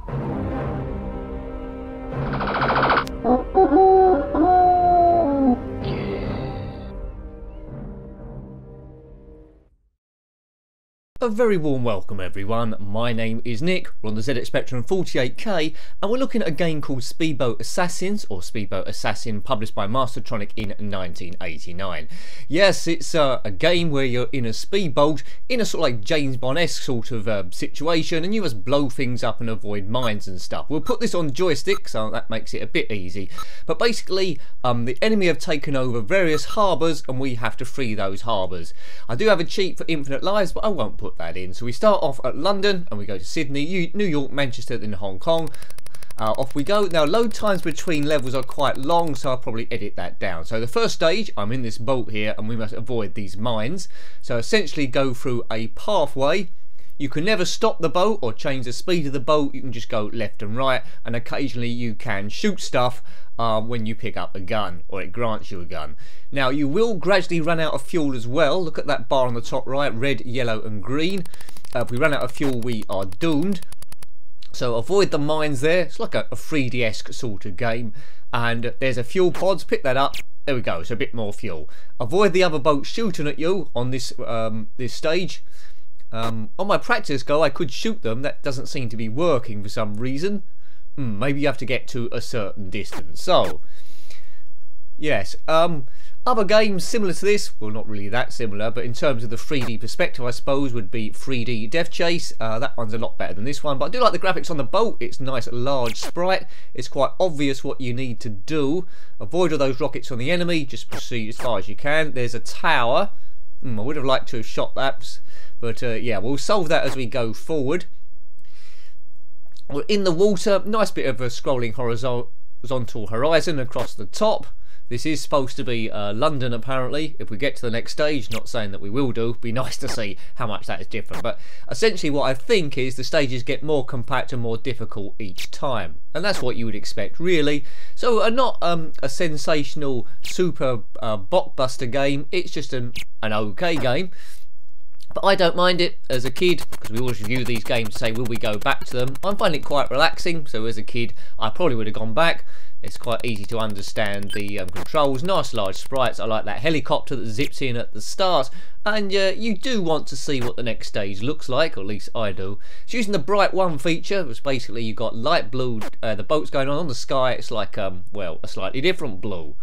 A very warm welcome everyone, my name is Nick, we're on the ZxSpectrum 48K and we're looking at a game called Speedboat Assassins, or Speedboat Assassin, published by Mastertronic in 1989. Yes, it's a game where you're in a speedboat, in a sort of like James Bond-esque sort of situation, and you must blow things up and avoid mines and stuff. We'll put this on joystick, so that makes it a bit easy. But basically, the enemy have taken over various harbours and we have to free those harbours. I do have a cheat for infinite lives, but I won't put that in. So we start off at London and we go to Sydney, New York, Manchester, then Hong Kong. Off we go. Now load times between levels are quite long, so I'll probably edit that down. So the first stage, I'm in this boat here and we must avoid these mines. So essentially go through a pathway. You can never stop the boat or change the speed of the boat, you can just go left and right, and occasionally you can shoot stuff when you pick up a gun, or it grants you a gun. Now you will gradually run out of fuel as well. Look at that bar on the top right, red, yellow and green. If we run out of fuel we are doomed. So avoid the mines there. It's like a 3D-esque sort of game. And there's a fuel pods, pick that up. There we go, so a bit more fuel. Avoid the other boats shooting at you on this this stage. On my practice go I could shoot them, that doesn't seem to be working for some reason. Maybe you have to get to a certain distance. So yes, other games similar to this, well not really that similar, but in terms of the 3D perspective I suppose would be 3D Death Chase. That one's a lot better than this one, but I do like the graphics on the boat. It's nice large sprite, it's quite obvious what you need to do. Avoid all those rockets on the enemy, just proceed as far as you can. There's a tower. I would have liked to have shot that, but yeah, we'll solve that as we go forward. We're in the water, nice bit of a scrolling horizontal horizon across the top. This is supposed to be London apparently. If we get to the next stage, not saying that we will do, be nice to see how much that is different. But essentially what I think is the stages get more compact and more difficult each time. And that's what you would expect really. So not a sensational super blockbuster game, it's just an okay game. But I don't mind it as a kid, because we always review these games to say will we go back to them. I'm finding it quite relaxing, so as a kid I probably would have gone back. It's quite easy to understand the controls, nice large sprites. I like that helicopter that zips in at the start, and you do want to see what the next stage looks like, or at least I do. It's using the bright one feature, which basically you've got light blue, the boat's going on the sky, it's like well, a slightly different blue.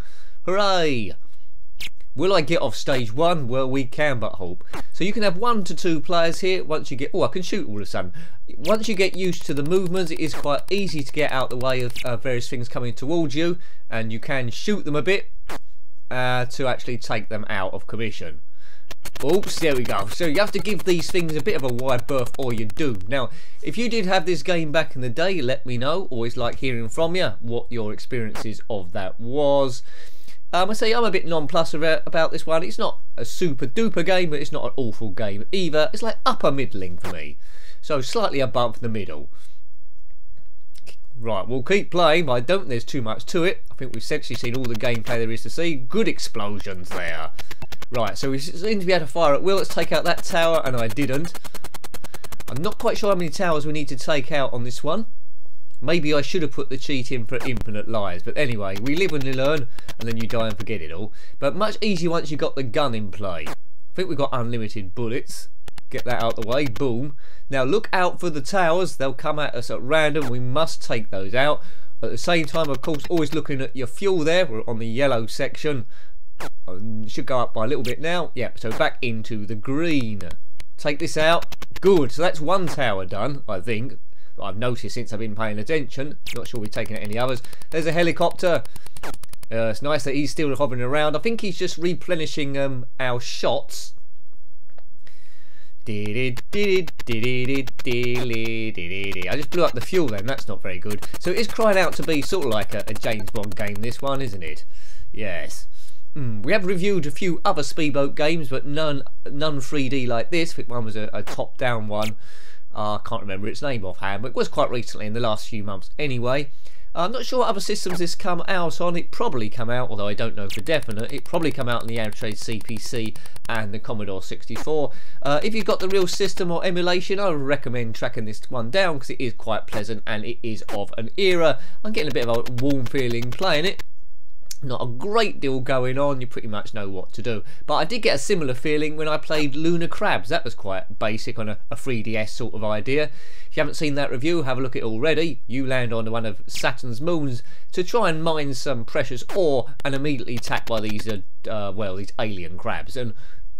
Hooray! Will I get off stage 1? Well, we can but hope. So you can have 1 to 2 players here. Once you get... oh, I can shoot all of a sudden. Once you get used to the movements, it is quite easy to get out the way of various things coming towards you. And you can shoot them a bit to actually take them out of commission. Oops, there we go. So you have to give these things a bit of a wide berth or you're doomed. Now, if you did have this game back in the day, let me know. Always like hearing from you what your experiences of that was. I say I'm a bit nonplussed about this one. It's not a super duper game, but it's not an awful game either. It's like upper middling for me, so slightly above the middle. Right, we'll keep playing, but I don't think there's too much to it. I think we've essentially seen all the gameplay there is to see. Good explosions there. Right, so we seem to be able to fire at will. Let's take out that tower, and I didn't. I'm not quite sure how many towers we need to take out on this one. Maybe I should have put the cheat in for infinite lives, but anyway, we live and we learn, and then you die and forget it all. But much easier once you've got the gun in play. I think we've got unlimited bullets. Get that out the way, boom. Now look out for the towers, they'll come at us at random, we must take those out. At the same time, of course, always looking at your fuel there, we're on the yellow section. Should go up by a little bit now. Yeah, so back into the green. Take this out, good, so that's 1 tower done, I think. I've noticed since I've been paying attention. Not sure we've taken any others. There's a helicopter. It's nice that he's still hovering around. I think he's just replenishing our shots. I just blew up the fuel then. That's not very good. So it is crying out to be sort of like a James Bond game, this one, isn't it? Yes. We have reviewed a few other Speedboat games, but none 3D like this. I think one was a top-down one. I can't remember its name offhand, but it was quite recently, in the last few months anyway. I'm not sure what other systems this come out on. It probably come out, although I don't know for definite, it probably come out on the Amstrad CPC and the Commodore 64. If you've got the real system or emulation, I would recommend tracking this one down because it is quite pleasant and it is of an era. I'm getting a bit of a warm feeling playing it. Not a great deal going on, you pretty much know what to do. But I did get a similar feeling when I played Lunar Crabs. That was quite basic on a 3DS sort of idea. If you haven't seen that review, have a look at it already. You land on one of Saturn's moons to try and mine some precious ore and immediately attacked by these, well, these alien crabs. And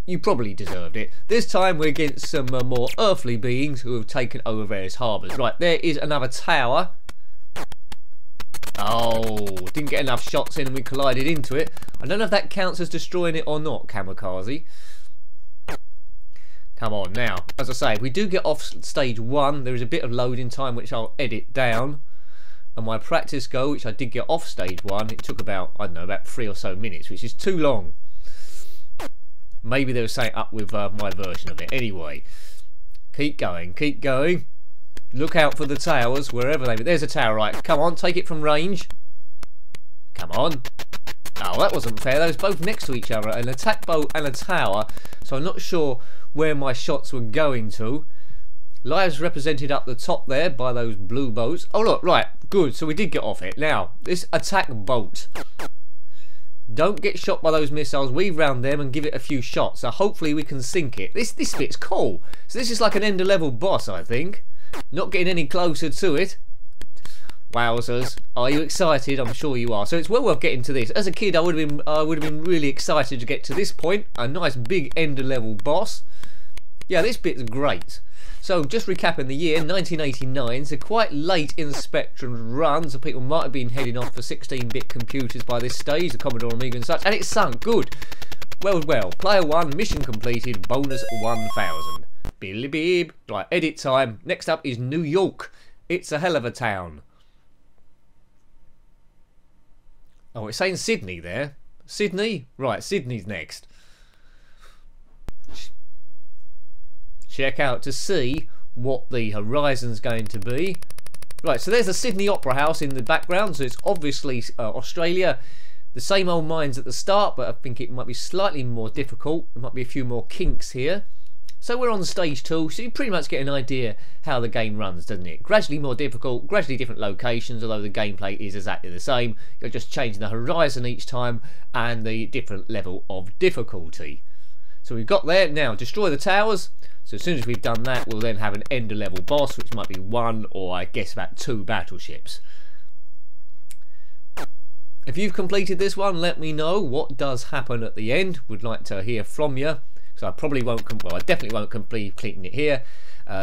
you probably deserved it. This time we're against some more earthly beings who have taken over various harbours. Right, there is another tower. Oh, didn't get enough shots in and we collided into it. I don't know if that counts as destroying it or not, Kamikaze. Come on now. As I say, if we do get off stage 1, there is a bit of loading time which I'll edit down. And my practice go, which I did get off stage 1, it took about, I don't know, about 3 or so minutes, which is too long. Maybe there was something up with my version of it. Anyway, keep going, keep going. Look out for the towers, wherever they... There's a tower, right. Come on, take it from range. Come on. Oh, that wasn't fair. They was both next to each other. An attack boat and a tower. So I'm not sure where my shots were going to. Lives represented up the top there by those blue boats. Oh, look, right. Good. So we did get off it. Now, this attack boat. Don't get shot by those missiles. Weave round them and give it a few shots. So hopefully we can sink it. This bit's cool. So this is like an end of level boss, I think. Not getting any closer to it. Wowzers. Are you excited? I'm sure you are. So it's well worth getting to this. As a kid I would have been really excited to get to this point. A nice big end of level boss. Yeah, this bit's great. So just recapping the year, 1989, so quite late in the Spectrum's run, so people might have been heading off for 16-bit computers by this stage, the Commodore Amiga and such, and it sunk. Good. Well, player 1, mission completed, bonus 1000. Billy beep. Right, edit time. Next up is New York. It's a hell of a town. Oh, it's saying Sydney there. Sydney? Right, Sydney's next. Check out to see what the horizon's going to be. Right, so there's the Sydney Opera House in the background, so it's obviously Australia. The same old mines at the start, but I think it might be slightly more difficult. There might be a few more kinks here. So we're on stage 2, so you pretty much get an idea how the game runs, doesn't it? Gradually more difficult, gradually different locations, although the gameplay is exactly the same. You're just changing the horizon each time and the different level of difficulty. So we've got there. Now, destroy the towers. So as soon as we've done that, we'll then have an end of level boss, which might be 1 or I guess about 2 battleships. If you've completed this one, let me know what does happen at the end. Would like to hear from you. So I probably won't, well, I definitely won't complete completing it here.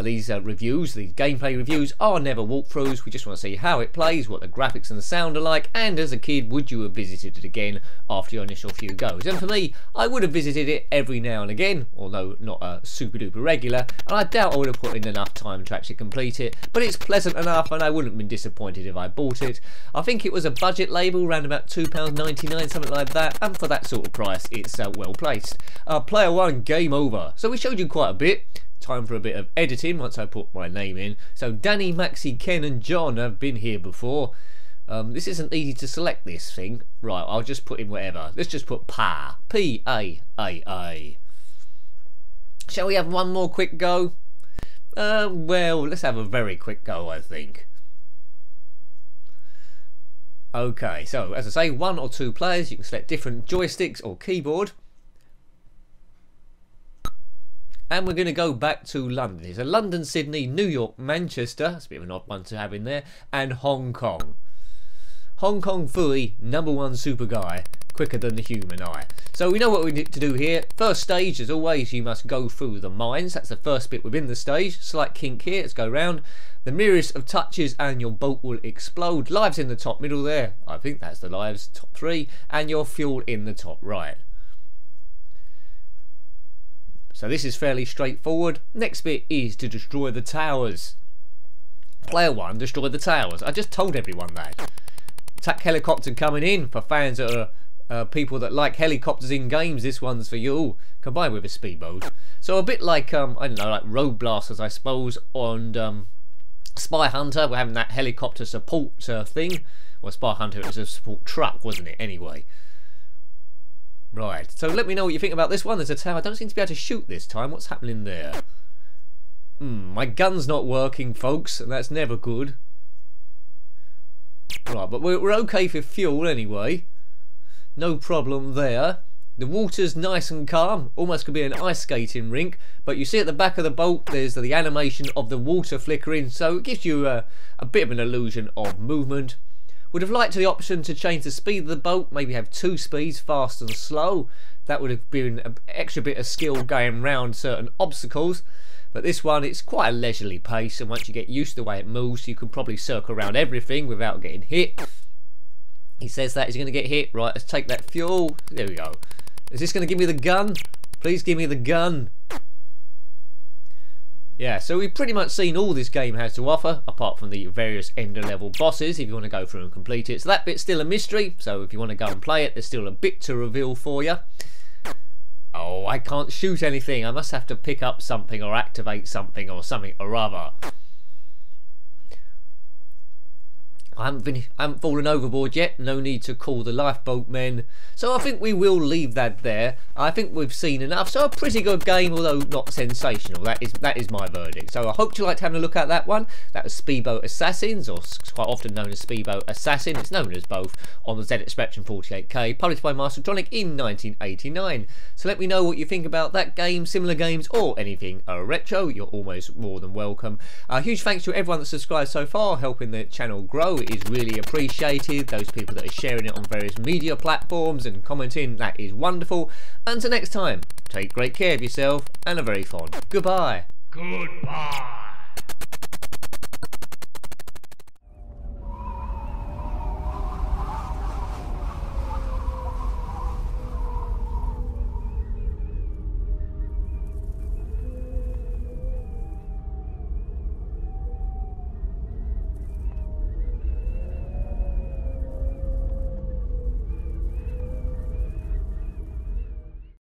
These reviews, these gameplay reviews, are never walkthroughs. We just want to see how it plays, what the graphics and the sound are like, and as a kid, would you have visited it again after your initial few goes? And for me, I would have visited it every now and again, although not super duper regular, and I doubt I would have put in enough time to actually complete it, but it's pleasant enough and I wouldn't have been disappointed if I bought it. I think it was a budget label, around about £2.99, something like that, and for that sort of price, it's well placed. Player 1, game over. So we showed you quite a bit. Time for a bit of editing once I put my name in. So Danny, Maxi, Ken and John have been here before. This isn't easy to select this thing. Right, I'll just put in whatever. Let's just put PA. P-A-A-A. Shall we have one more quick go? Well, let's have a very quick go, I think. Okay, so as I say, 1 or 2 players. You can select different joysticks or keyboard. And we're going to go back to London. It's a London, Sydney, New York, Manchester. That's a bit of an odd one to have in there. And Hong Kong. Hong Kong Fooey, #1 super guy, quicker than the human eye. So we know what we need to do here. First stage, as always, you must go through the mines. That's the first bit within the stage. Slight kink here. Let's go round. The merest of touches and your boat will explode. Lives in the top middle there. I think that's the lives, top 3. And your fuel in the top right. So this is fairly straightforward. Next bit is to destroy the towers. Player 1, destroy the towers. I just told everyone that. Attack helicopter coming in. For fans that are people that like helicopters in games, this one's for you. Combined with a speedboat. So a bit like I don't know, like Road Blasters, I suppose, on Spy Hunter. We're having that helicopter support thing. Well, Spy Hunter, it was a support truck, wasn't it? Anyway. Right, so let me know what you think about this one. There's a tower. I don't seem to be able to shoot this time. What's happening there? My gun's not working, folks, and that's never good. Right, but we're okay for fuel anyway. No problem there. The water's nice and calm, almost could be an ice skating rink, but you see at the back of the boat there's the animation of the water flickering, so it gives you a bit of an illusion of movement. Would have liked the option to change the speed of the boat, maybe have 2 speeds, fast and slow. That would have been an extra bit of skill going round certain obstacles. But this one, it's quite a leisurely pace, and once you get used to the way it moves, you can probably circle around everything without getting hit. He says that he's going to get hit. Right, let's take that fuel. There we go. Is this going to give me the gun? Please give me the gun. Yeah, so we've pretty much seen all this game has to offer, apart from the various ender level bosses, if you want to go through and complete it. So that bit's still a mystery, so if you want to go and play it, there's still a bit to reveal for you. Oh, I can't shoot anything. I must have to pick up something or activate something or something or other. I haven't fallen overboard yet. No need to call the lifeboat men. So I think we will leave that there. I think we've seen enough. So a pretty good game, although not sensational. That is my verdict. So I hope you liked having a look at that one. That was Speedboat Assassins, or quite often known as Speedboat Assassin. It's known as both on the zxspectrum 48K, published by Mastertronic in 1989. So let me know what you think about that game, similar games, or anything retro. You're almost more than welcome. Huge thanks to everyone that's subscribed so far, helping the channel grow. It is really appreciated. Those people that are sharing it on various media platforms and commenting, that is wonderful. Until next time, take great care of yourself and a very fond goodbye. Goodbye.